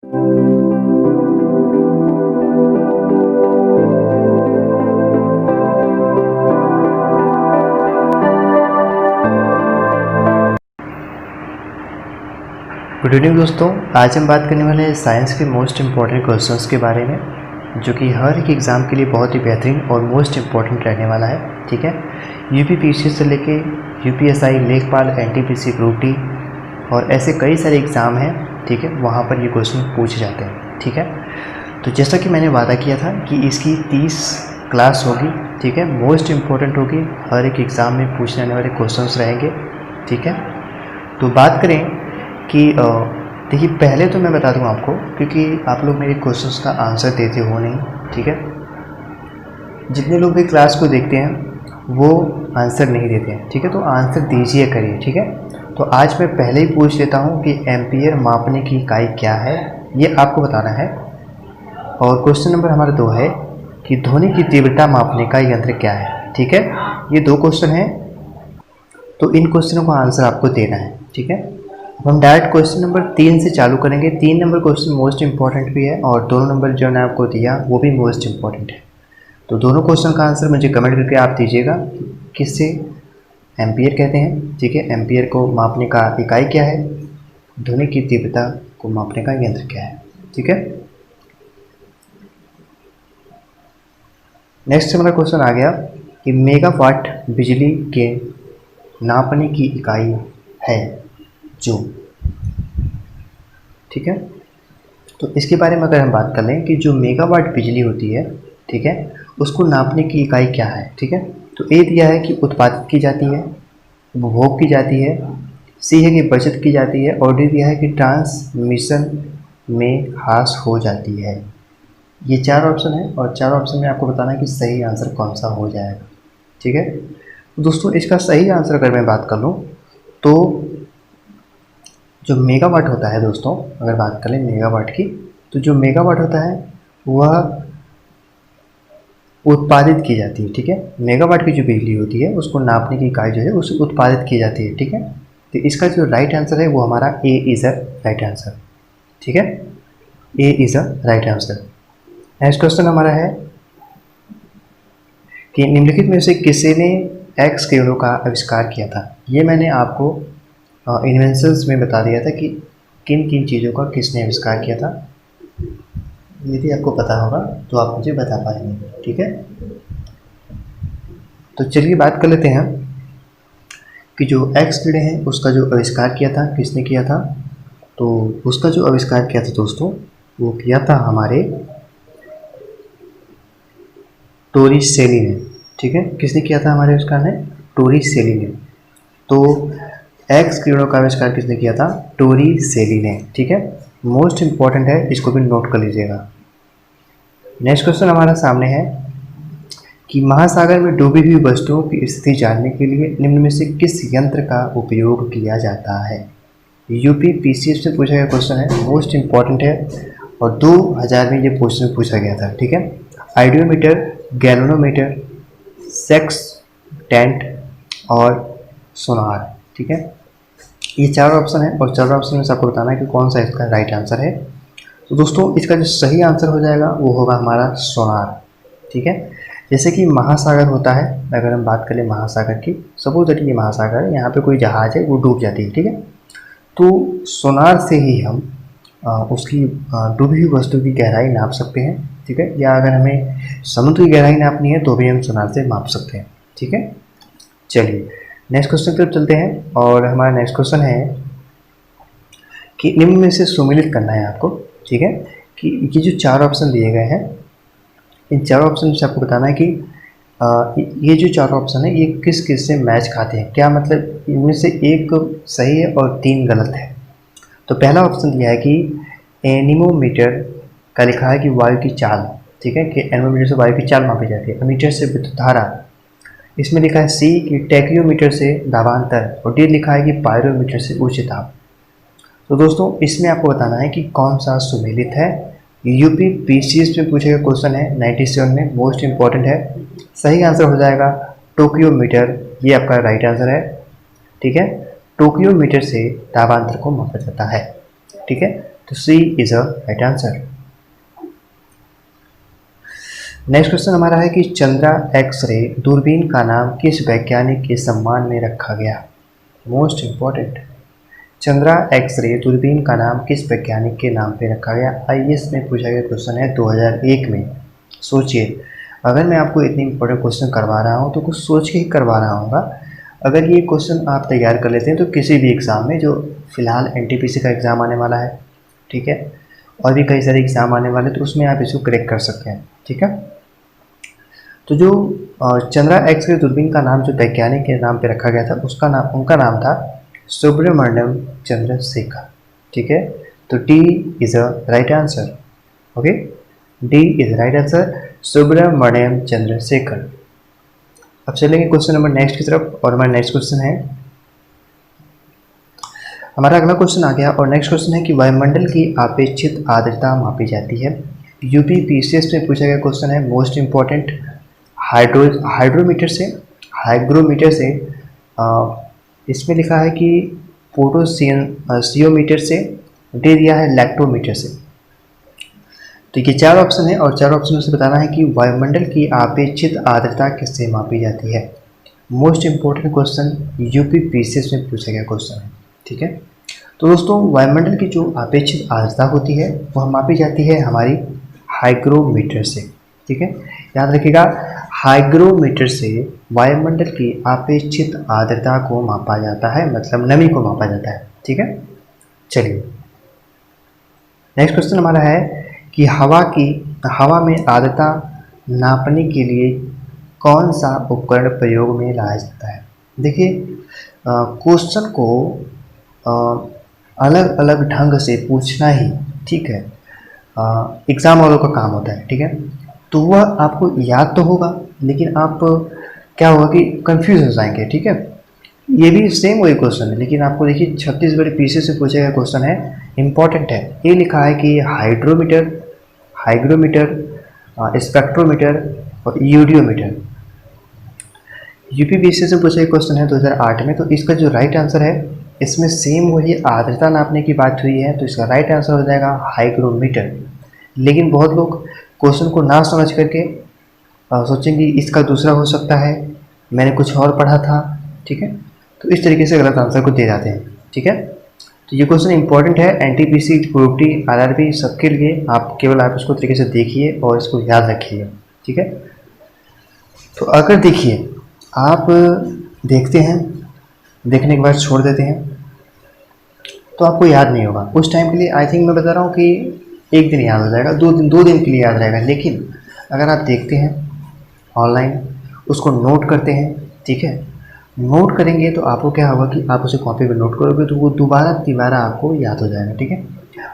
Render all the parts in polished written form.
Good evening दोस्तों, आज हम बात करने वाले हैं साइंस के मोस्ट इम्पॉर्टेंट क्वेश्चंस के बारे में, जो कि हर एक एग्ज़ाम के लिए बहुत ही बेहतरीन और मोस्ट इम्पॉर्टेंट रहने वाला है। ठीक है, यूपीपीसी से लेके यूपीएसआई, लेखपाल, एनटीपीसी, ग्रुप डी और ऐसे कई सारे एग्ज़ाम हैं। ठीक है, वहाँ पर ये क्वेश्चन पूछे जाते हैं। ठीक है, तो जैसा कि मैंने वादा किया था कि इसकी 30 क्लास होगी। ठीक है, मोस्ट इम्पॉर्टेंट होगी, हर एक एग्ज़ाम में पूछने आने वाले क्वेश्चंस रहेंगे। ठीक है, तो बात करें कि देखिए, पहले तो मैं बता दूं आपको, क्योंकि आप लोग मेरे क्वेश्चंस का आंसर देते हो नहीं। ठीक है, जितने लोग भी क्लास को देखते हैं वो आंसर नहीं देते हैं। ठीक है, तो आंसर दीजिए करिए। ठीक है, तो आज मैं पहले ही पूछ लेता हूं कि एम्पियर मापने की इकाई क्या है, ये आपको बताना है। और क्वेश्चन नंबर हमारा 2 है कि ध्वनि की तीव्रता मापने का यंत्र क्या है। ठीक है, ये 2 क्वेश्चन हैं, तो इन क्वेश्चनों का आंसर आपको देना है। ठीक है, अब हम डायरेक्ट क्वेश्चन नंबर 3 से चालू करेंगे। 3 नंबर क्वेश्चन मोस्ट इंपॉर्टेंट भी है और 2 नंबर जो मैंने आपको दिया वो भी मोस्ट इंपॉर्टेंट है। तो दोनों क्वेश्चन का आंसर मुझे कमेंट करके आप दीजिएगा, किससे एम्पियर कहते हैं। ठीक है, एम्पियर को मापने का इकाई क्या है, ध्वनि की तीव्रता को मापने का यंत्र क्या है। ठीक है, नेक्स्ट हमारा क्वेश्चन आ गया कि मेगावाट बिजली के नापने की इकाई है जूल। ठीक है, तो इसके बारे में अगर हम बात कर लें कि जो मेगावाट बिजली होती है, ठीक है, उसको नापने की इकाई क्या है। ठीक है, तो ए दिया है कि उत्पादित की जाती है, उपभोग की जाती है, सी है कि बचत की जाती है, और डी दिया है कि ट्रांसमिशन में ह्रास हो जाती है। ये 4 ऑप्शन है और 4 ऑप्शन में आपको बताना है कि सही आंसर कौन सा हो जाएगा। ठीक है, तो दोस्तों इसका सही आंसर अगर मैं बात कर लूँ तो जो मेगावाट होता है दोस्तों, अगर बात करें मेगावाट की, तो जो मेगावाट होता है वह उत्पादित की जाती है। ठीक है, मेगावाट की जो बिजली होती है उसको नापने की इकाई जो है उसे उत्पादित की जाती है। ठीक है, तो इसका जो राइट आंसर है वो हमारा A is a right answer. ठीक है, A is a right answer. Next question हमारा है कि निम्नलिखित में से किसी ने एक्स किरणों का आविष्कार किया था। ये मैंने आपको इन्वेंशंस में बता दिया था कि किन किन चीज़ों का किसने आविष्कार किया था। यदि आपको पता होगा तो आप मुझे बता पाएंगे। ठीक है, तो चलिए बात कर लेते हैं कि जो एक्स किरण है उसका जो आविष्कार किया था किसने किया था। तो उसका जो आविष्कार किया था दोस्तों वो किया था हमारे टोरिसेली ने। ठीक है, किसने किया था हमारे आविष्कार ने, टोरिसेली ने। तो एक्स किरणों का आविष्कार किसने किया था, टोरिसेली ने। ठीक है, मोस्ट इंपॉर्टेंट है, इसको भी नोट कर लीजिएगा। नेक्स्ट क्वेश्चन हमारा सामने है कि महासागर में डूबी हुई वस्तुओं की स्थिति जानने के लिए निम्न में से किस यंत्र का उपयोग किया जाता है। यूपीपीसीएस से पूछा गया क्वेश्चन है, मोस्ट इंपॉर्टेंट है और 2000 में ये क्वेश्चन पूछा गया था। ठीक है, आइडियोमीटर, गैल्वेनोमीटर, सेक्सटेंट और सोनार। ठीक है, ये 4 ऑप्शन है और 4 ऑप्शन में से आपको बताना है कि कौन सा इसका राइट आंसर है। तो दोस्तों इसका जो सही आंसर हो जाएगा वो होगा हमारा सोनार। ठीक है, जैसे कि महासागर होता है, अगर हम बात करें महासागर की, सपोज दैट ये महासागर है, यहाँ पे कोई जहाज है वो डूब जाती है। ठीक है, तो सोनार से ही हम उसकी डूबी हुई वस्तु की गहराई नाप सकते हैं। ठीक है, या अगर हमें समुद्र की गहराई नापनी है तो भी हम सोनार से माप सकते हैं। ठीक है, चलिए नेक्स्ट क्वेश्चन की तरफ चलते हैं और हमारा नेक्स्ट क्वेश्चन है कि निम्न में से सुमेलित करना है आपको। ठीक है, कि ये जो 4 ऑप्शन दिए गए हैं इन 4 ऑप्शन से आपको बताना है कि ये जो 4 ऑप्शन है ये किस किस से मैच खाते हैं। क्या मतलब, इनमें से एक सही है और 3 गलत है। तो पहला ऑप्शन दिया है कि एनीमोमीटर का लिखा है कि वायु की चाल। ठीक है, कि एनीमोमीटर से वायु की चाल मापी जाती है। मीटर से विद्युत धारा, इसमें लिखा है सी कि टैक्योमीटर से दाबांतर, और डी लिखा है कि पायरोमीटर से उच्च ताप। तो दोस्तों इसमें आपको बताना है कि कौन सा सुमेलित है। यूपीपीसीएस में पूछे गए क्वेश्चन है 97 में, मोस्ट इंपॉर्टेंट है। सही आंसर हो जाएगा टोक्योमीटर, ये आपका राइट आंसर है। ठीक है, टोक्योमीटर से दाबांतर को मापा जाता है। ठीक है, तो C is a right answer. Next question हमारा है कि चंद्रा एक्सरे दूरबीन का नाम किस वैज्ञानिक के सम्मान में रखा गया। मोस्ट इंपॉर्टेंट, चंद्रा एक्सरे दूरबीन का नाम किस वैज्ञानिक के नाम पे रखा गया। आईएएस में पूछा गया क्वेश्चन है 2001 में। सोचिए, अगर मैं आपको इतनी इंपॉर्टेंट क्वेश्चन करवा रहा हूँ तो कुछ सोच के ही करवा रहा हूँ। अगर ये क्वेश्चन आप तैयार कर लेते हैं तो किसी भी एग्ज़ाम में, जो फिलहाल एनटीपीसी का एग्ज़ाम आने वाला है, ठीक है, और भी कई सारे एग्ज़ाम आने वाले, तो उसमें आप इसको क्रैक कर सकते हैं, ठीक है। तो जो चंद्रा एक्सरे दूरबीन का नाम जो वैज्ञानिक के नाम पे रखा गया था, उनका नाम था सुब्रमण्यम चंद्रशेखर, ठीक है। तो D is a right answer. Okay, D is right answer, Subramaniam Chandrashekhar. अब चलेंगे क्वेश्चन नंबर नेक्स्ट की तरफ, और हमारा नेक्स्ट क्वेश्चन है, हमारा अगला क्वेश्चन आ गया, और नेक्स्ट क्वेश्चन है कि वायुमंडल की अपेक्षित आर्द्रता मापी जाती है। यूपी पीसीएस में पूछा गया क्वेश्चन है, मोस्ट इंपॉर्टेंट। हाइग्रोमीटर से इसमें लिखा है कि पोटोसियोमीटर से, दे दिया है लैक्टोमीटर से। तो ये चार ऑप्शन है, और चार ऑप्शन से बताना है कि वायुमंडल की अपेक्षित आर्द्रता किससे मापी जाती है। Most important question, UP PCS में पूछा गया क्वेश्चन है, ठीक है। तो दोस्तों, वायुमंडल की जो अपेक्षित आर्द्रता होती है वह मापी जाती है हमारी हाइग्रोमीटर से, ठीक है। याद रखिएगा, हाइग्रोमीटर से वायुमंडल की अपेक्षित आर्द्रता को मापा जाता है, मतलब नमी को मापा जाता है, ठीक है। चलिए, नेक्स्ट क्वेश्चन हमारा है कि हवा में आर्द्रता नापने के लिए कौन सा उपकरण प्रयोग में लाया जाता है। देखिए, क्वेश्चन को अलग अलग ढंग से पूछना ही, ठीक है, एग्ज़ाम वालों का काम होता है, ठीक है। तो वह आपको याद तो होगा, लेकिन आप क्या होगा कि कंफ्यूज हो जाएंगे, ठीक है। ये भी सेम वही क्वेश्चन है, लेकिन आपको देखिए छत्तीसगढ़ पीसी से पूछा गया क्वेश्चन है, इंपॉर्टेंट है। ये लिखा है कि हाइग्रोमीटर, स्पेक्ट्रोमीटर और यूडियोमीटर। यूपी पीसी से पूछा गया क्वेश्चन है 2008 में। तो इसका जो राइट आंसर है, इसमें सेम वही आर्द्रता नापने की बात हुई है, तो इसका राइट आंसर हो जाएगा हाइग्रोमीटर। लेकिन बहुत लोग क्वेश्चन को ना समझ करके सोचेंगे इसका दूसरा हो सकता है, मैंने कुछ और पढ़ा था, ठीक है। तो इस तरीके से गलत आंसर को दे जाते हैं, ठीक है। तो ये क्वेश्चन इंपॉर्टेंट है, एनटीपीसी, ग्रुप डी, आरआरबी सबके लिए। आप इसको तरीके से देखिए और इसको याद रखिए, ठीक है। तो अगर देखिए, आप देखते हैं, देखने के बाद छोड़ देते हैं, तो आपको याद नहीं होगा उस टाइम के लिए। आई थिंक मैं बता रहा हूँ कि एक दिन याद हो जाएगा, दो दिन के लिए याद रहेगा। लेकिन अगर आप देखते हैं ऑनलाइन, उसको नोट करते हैं, ठीक है, नोट करेंगे तो आपको क्या होगा कि आप उसे कॉपी पर नोट करोगे तो वो दोबारा आपको याद हो जाएगा, ठीक है।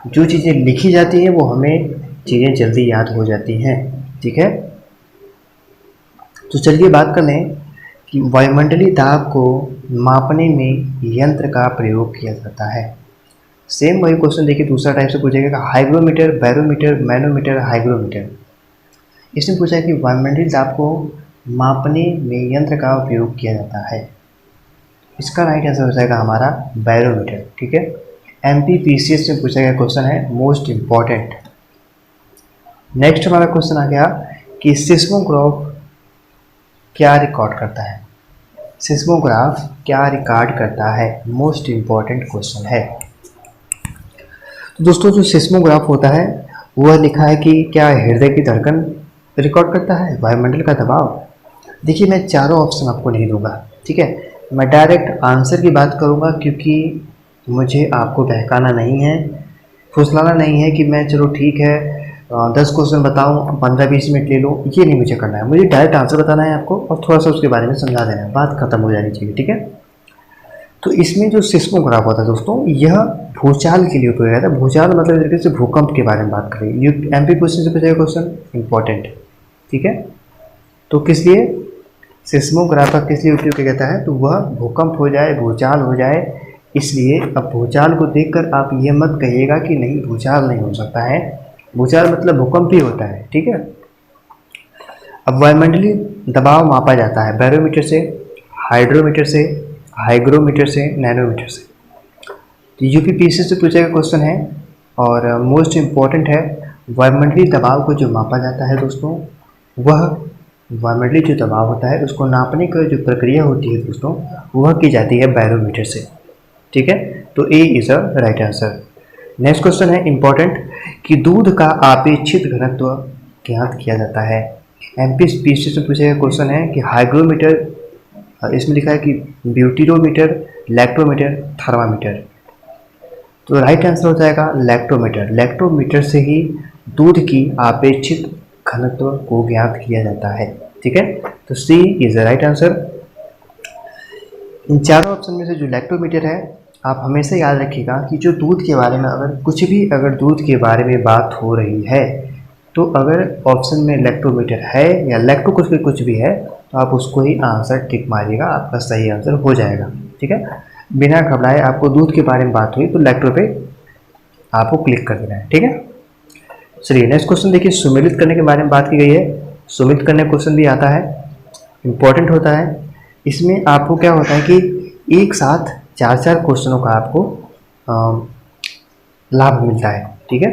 जो चीज़ें लिखी जाती हैं वो हमें चीज़ें जल्दी याद हो जाती हैं, ठीक है। तो चलिए बात कर लें कि वायुमंडलीय दाब को मापने में यंत्र का प्रयोग किया जाता है। सेम वही क्वेश्चन देखिए, दूसरा टाइप से पूछेगा, हाइग्रोमीटर, बैरोमीटर, मैनोमीटर, हाइग्रोमीटर। इसमें पूछा है कि वायुमंडलीय दाब को मापने में यंत्र का उपयोग किया जाता है। इसका राइट आंसर हो जाएगा हमारा बैरोमीटर, ठीक है। एमपीपीसीएस में पूछा गया क्वेश्चन है, मोस्ट इंपॉर्टेंट। नेक्स्ट हमारा क्वेश्चन आ गया कि सिस्मोग्राफ क्या रिकॉर्ड करता है। सिस्मोग्राफ क्या रिकॉर्ड करता है, मोस्ट इंपॉर्टेंट क्वेश्चन है। तो दोस्तों, जो सिस्मोग्राफ होता है वह लिखा है कि क्या हृदय की धड़कन रिकॉर्ड करता है, वायुमंडल का दबाव। देखिए, मैं चारों ऑप्शन आपको नहीं दूंगा, ठीक है। मैं डायरेक्ट आंसर की बात करूंगा, क्योंकि मुझे आपको बहकाना नहीं है, फुसलाना नहीं है कि मैं चलो ठीक है 10 क्वेश्चन बताऊं, 15-20 मिनट ले लो, ये नहीं मुझे करना है। मुझे डायरेक्ट आंसर बताना है आपको, और थोड़ा सा उसके बारे में समझा देना है, बात खत्म हो जानी चाहिए, ठीक है। तो इसमें जो सिस्मोग्राफ होता है दोस्तों, यह भूचाल के लिए उपयोग होता है। भूचाल मतलब तरीके से भूकंप के बारे में बात करें। एमपी क्वेश्चन से पूछा क्वेश्चन इंपॉर्टेंट, ठीक है। तो किस लिए सिस्मोग्राफ का किस लिए उपयोग किया जाता है, तो वह भूकंप हो जाए, भूचाल हो जाए, इसलिए। अब भूचाल को देखकर आप ये मत कहिएगा कि नहीं भूचाल नहीं हो सकता है, भूचाल मतलब भूकंप ही होता है, ठीक है। अब वायुमंडलीय दबाव मापा जाता है बैरोमीटर से, हाइड्रोमीटर से, हाइग्रोमीटर से, नैनोमीटर से। तो यूपीपीसी से पूछा गया क्वेश्चन है और मोस्ट इम्पॉर्टेंट है वायुमंडलीय दबाव को जो मापा जाता है दोस्तों, वह वायुमंडलीय जो दबाव होता है उसको नापने की जो प्रक्रिया होती है दोस्तों, वह की जाती है बैरोमीटर से। ठीक है, तो A is a right answer. Next question है इम्पॉर्टेंट कि दूध का आपेक्षित घनत्व ज्ञात किया जाता है। एमपीएससी से पूछा गया क्वेश्चन है कि हाइग्रोमीटर, इसमें लिखा है कि ब्यूटीरोमीटर, लैक्टोमीटर, थर्मामीटर। तो राइट आंसर हो जाएगा लैक्टोमीटर। लैक्टोमीटर से ही दूध की आपेक्षित घनत्व को ज्ञात किया जाता है। ठीक है, तो C is the right answer. इन चारों ऑप्शन में से जो लैक्टोमीटर है, आप हमेशा याद रखिएगा कि जो दूध के बारे में अगर कुछ भी अगर दूध के बारे में बात हो रही है, तो अगर ऑप्शन में लैक्टोमीटर है या लैक्टो कुछ भी है, तो आप उसको ही आंसर टिक मारिएगा, आपका सही आंसर हो जाएगा। ठीक है, बिना घबराए आपको दूध के बारे में बात हुई तो लैक्टो पे आपको क्लिक कर देना है। ठीक है, चलिए नेक्स्ट क्वेश्चन देखिए, सुमेलित करने के बारे में बात की गई है। सुमेलित करने क्वेश्चन भी आता है, इम्पोर्टेंट होता है। इसमें आपको क्या होता है कि एक साथ चार क्वेश्चनों का आपको लाभ मिलता है। ठीक है,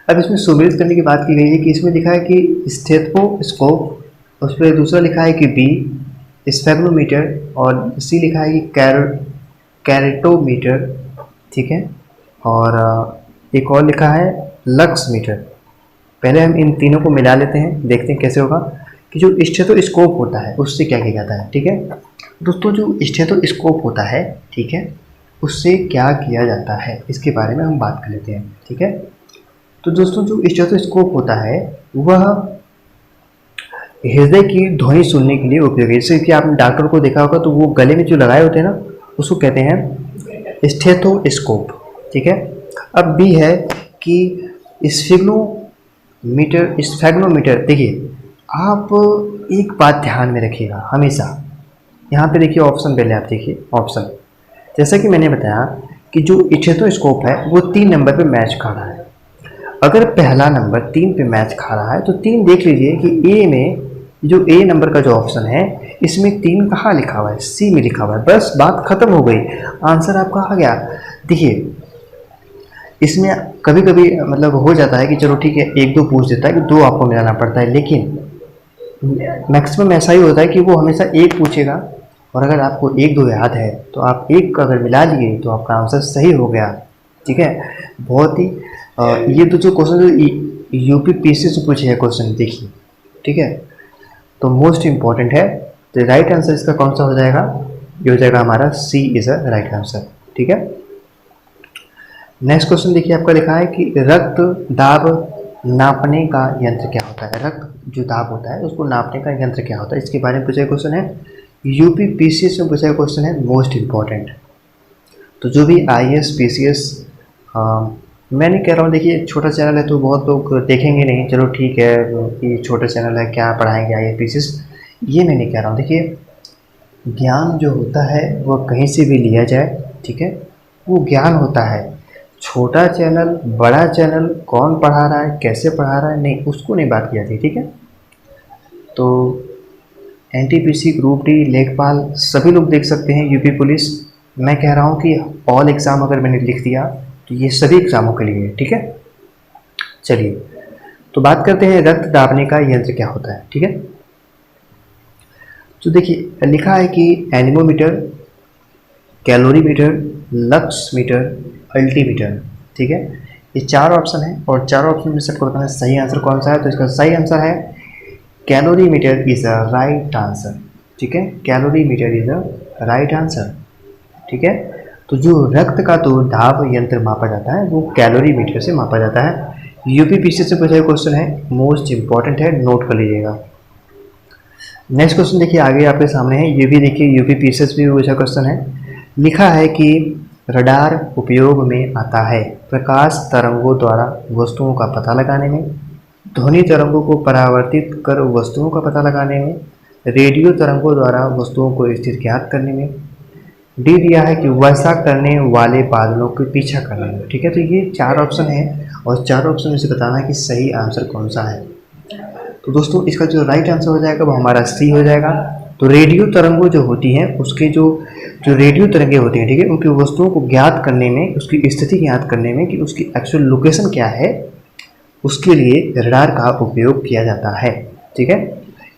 अब इसमें सुमेलित करने की बात की गई है कि इसमें लिखा है कि स्टेथोस्कोप, उस पर दूसरा लिखा है कि बी स्फेग्नोमीटर, और सी लिखा है कि कैरेटोमीटर। ठीक है, और एक और लिखा है लक्स मीटर। पहले हम इन तीनों को मिला लेते हैं, देखते हैं कैसे होगा कि जो स्टेथोस्कोप होता है उससे क्या किया जाता है। ठीक है दोस्तों, जो स्टेथोस्कोप होता है, ठीक है, उससे क्या किया जाता है इसके बारे में हम बात कर लेते हैं। ठीक है, तो दोस्तों जो स्टेथोस्कोप होता है वह हृदय की ध्वनि सुनने के लिए उपयोगी है। जैसे कि आपने डॉक्टर को देखा होगा तो वो गले में जो लगाए होते हैं ना, उसको कहते हैं स्टेथोस्कोप। ठीक है, अब भी है कि स्फेग्नोमीटर। देखिए आप एक बात ध्यान में रखिएगा हमेशा, यहाँ पे देखिए ऑप्शन पहले आप देखिए ऑप्शन, जैसा कि मैंने बताया कि जो स्टेथोस्कोप है वो 3 नंबर पे मैच खा रहा है। अगर पहला नंबर 3 पे मैच खा रहा है तो 3 देख लीजिए कि ए में जो ए नंबर का जो ऑप्शन है इसमें 3 कहाँ लिखा हुआ है, सी में लिखा हुआ है। बस बात खत्म हो गई, आंसर आपका आ गया। देखिए इसमें कभी कभी मतलब हो जाता है कि चलो ठीक है 1-2 पूछ देता है कि 2 आपको मिलाना पड़ता है, लेकिन मैक्सिमम ऐसा ही होता है कि वो हमेशा 1 पूछेगा, और अगर आपको 1-2 याद है तो आप 1 अगर मिला लिए तो आपका आंसर सही हो गया। ठीक है, बहुत ही ये तो जो क्वेश्चन यूपीपीएससी से पूछे हैं क्वेश्चन देखिए। ठीक है, तो मोस्ट इम्पॉर्टेंट है, तो राइट आंसर इसका कौन सा हो जाएगा, ये हो जाएगा हमारा सी इज अ राइट आंसर। ठीक है, नेक्स्ट क्वेश्चन देखिए, आपका लिखा है कि रक्त दाब नापने का यंत्र क्या होता है। रक्त जो दाब होता है उसको नापने का यंत्र क्या होता है, इसके बारे में पूछा क्वेश्चन है, यूपीपीएससी में पूछा क्वेश्चन है, मोस्ट इम्पॉर्टेंट। तो जो भी IAS PCS, मैं नहीं कह रहा हूँ, देखिए छोटा चैनल है तो बहुत लोग देखेंगे नहीं, चलो ठीक है कि छोटा चैनल है क्या पढ़ाएंगे IAS PCS, ये मैं नहीं कह रहा हूँ। देखिए ज्ञान जो होता है वह कहीं से भी लिया जाए, ठीक है, वो ज्ञान होता है। छोटा चैनल बड़ा चैनल कौन पढ़ा रहा है कैसे पढ़ा रहा है नहीं, उसको नहीं बात की जाती। ठीक है, तो NTPC ग्रुप डी लेखपाल सभी लोग देख सकते हैं, यूपी पुलिस, मैं कह रहा हूँ कि ऑल एग्ज़ाम अगर मैंने लिख दिया तो ये सभी एग्ज़ामों के लिए है। ठीक है, चलिए तो बात करते हैं रक्त दाबने का यंत्र क्या होता है। ठीक है, तो देखिए लिखा है कि anemometer, calorimeter, lux meter, altimeter. ठीक है, ये 4 ऑप्शन है और 4 ऑप्शन में सबको बताना सही आंसर कौन सा है। तो इसका सही आंसर है calorimeter is a right answer. ठीक है, calorimeter is a right answer. ठीक है, तो जो रक्त का तो दाब यंत्र मापा जाता है वो कैलोरीमीटर से मापा जाता है। यूपीपीएससी से पूछा क्वेश्चन है, मोस्ट इंपॉर्टेंट है, नोट कर लीजिएगा। नेक्स्ट क्वेश्चन देखिए आगे आपके सामने है, ये भी देखिए यूपीपीएससी भी पूछा क्वेश्चन है। लिखा है कि रडार उपयोग में आता है प्रकाश तरंगों द्वारा वस्तुओं का पता लगाने में, ध्वनि तरंगों को परावर्तित कर वस्तुओं का पता लगाने में, रेडियो तरंगों द्वारा वस्तुओं को स्थिति ज्ञात करने में, डी दिया है कि वर्षा करने वाले बादलों के पीछा करने में। ठीक है, तो ये 4 ऑप्शन है और 4 ऑप्शन में से बताना है कि सही आंसर कौन सा है। तो दोस्तों इसका जो राइट आंसर हो जाएगा वो हमारा सी हो जाएगा। तो रेडियो तरंगों जो होती हैं उसके जो जो रेडियो तरंगें होती हैं, ठीक है, उनकी वस्तुओं को ज्ञात करने में, उसकी स्थिति ज्ञात करने में कि उसकी एक्चुअल लोकेशन क्या है, उसके लिए रडार का उपयोग किया जाता है। ठीक है,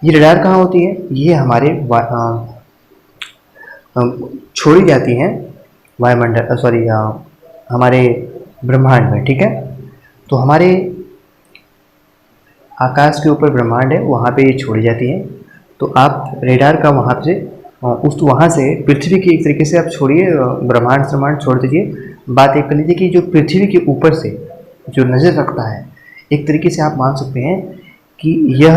ये रडार कहाँ होती है? ये हमारे छोड़ी जाती हैं वायुमंडल, हमारे ब्रह्मांड में। ठीक है, तो हमारे आकाश के ऊपर ब्रह्मांड है, वहाँ पे ये छोड़ी जाती हैं। तो आप रेडार का वहाँ से पृथ्वी की एक तरीके से आप छोड़िए, ब्रह्मांड छोड़ दीजिए। बात एक कर लीजिए कि जो पृथ्वी के ऊपर से जो नज़र रखता है, एक तरीके से आप मान सकते हैं कि यह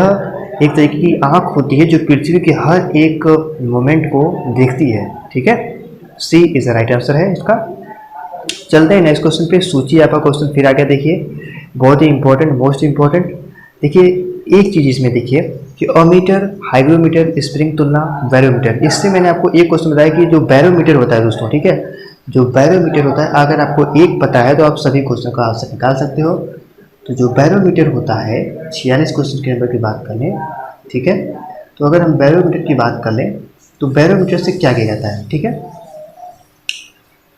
एक तरीके की आँख होती है जो पृथ्वी के हर एक मोमेंट को देखती है। ठीक है, सी इज द राइट आंसर है इसका। चलते हैं नेक्स्ट क्वेश्चन पे। सूची आपका क्वेश्चन फिर आ गया, देखिए बहुत ही इंपॉर्टेंट, मोस्ट इंपॉर्टेंट। देखिए एक चीज़ इसमें देखिए कि अमीटर, हाइग्रोमीटर, स्प्रिंग तुलना, बैरोमीटर। इससे मैंने आपको एक क्वेश्चन बताया कि जो बैरोमीटर होता है दोस्तों, ठीक है, जो बैरोमीटर होता है, अगर आपको एक पता है तो आप सभी क्वेश्चन का आंसर निकाल सकते हो। तो जो बैरोमीटर होता है, 46 क्वेश्चन के नंबर की बात कर लें, ठीक है, तो अगर हम बैरोमीटर की बात कर लें तो बैरोमीटर से क्या किया जाता है? ठीक है,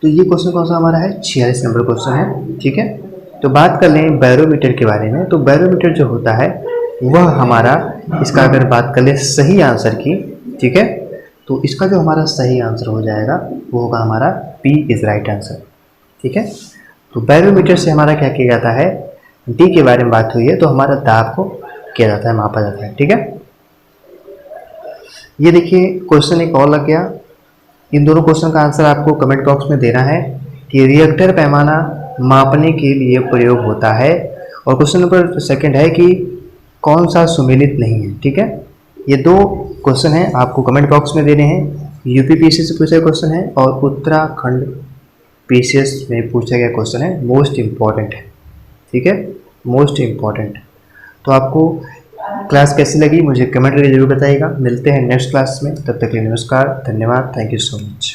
तो ये क्वेश्चन कौन सा हमारा है? 46 नंबर क्वेश्चन है। ठीक है, तो बात कर लें बैरोमीटर के बारे में। तो बैरोमीटर जो होता है वह हमारा, इसका अगर बात कर लें सही आंसर की, ठीक है, तो इसका जो हमारा सही आंसर हो जाएगा वो होगा हमारा बी इज राइट आंसर। ठीक है, तो बैरोमीटर से हमारा क्या किया जाता है? डी के बारे में बात हुई है तो हमारा दाब को किया जाता है, मापा जाता है। ठीक है, ये देखिए क्वेश्चन एक और लग गया। इन दोनों क्वेश्चन का आंसर आपको कमेंट बॉक्स में देना है कि रिएक्टर पैमाना मापने के लिए प्रयोग होता है। और क्वेश्चन नंबर सेकंड है कि कौन सा सुमेलित नहीं है। ठीक है, ये दो क्वेश्चन हैं, आपको कमेंट बॉक्स में देने हैं। यूपीपीएससी से पूछा गया क्वेश्चन है और उत्तराखंड पीसीएस में पूछा गया क्वेश्चन है, मोस्ट इम्पॉर्टेंट है। ठीक है, मोस्ट इम्पॉर्टेंट। तो आपको क्लास कैसी लगी मुझे कमेंट करके जरूर बताइएगा। मिलते हैं नेक्स्ट क्लास में, तब तक के लिए नमस्कार, धन्यवाद, थैंक यू सो मच।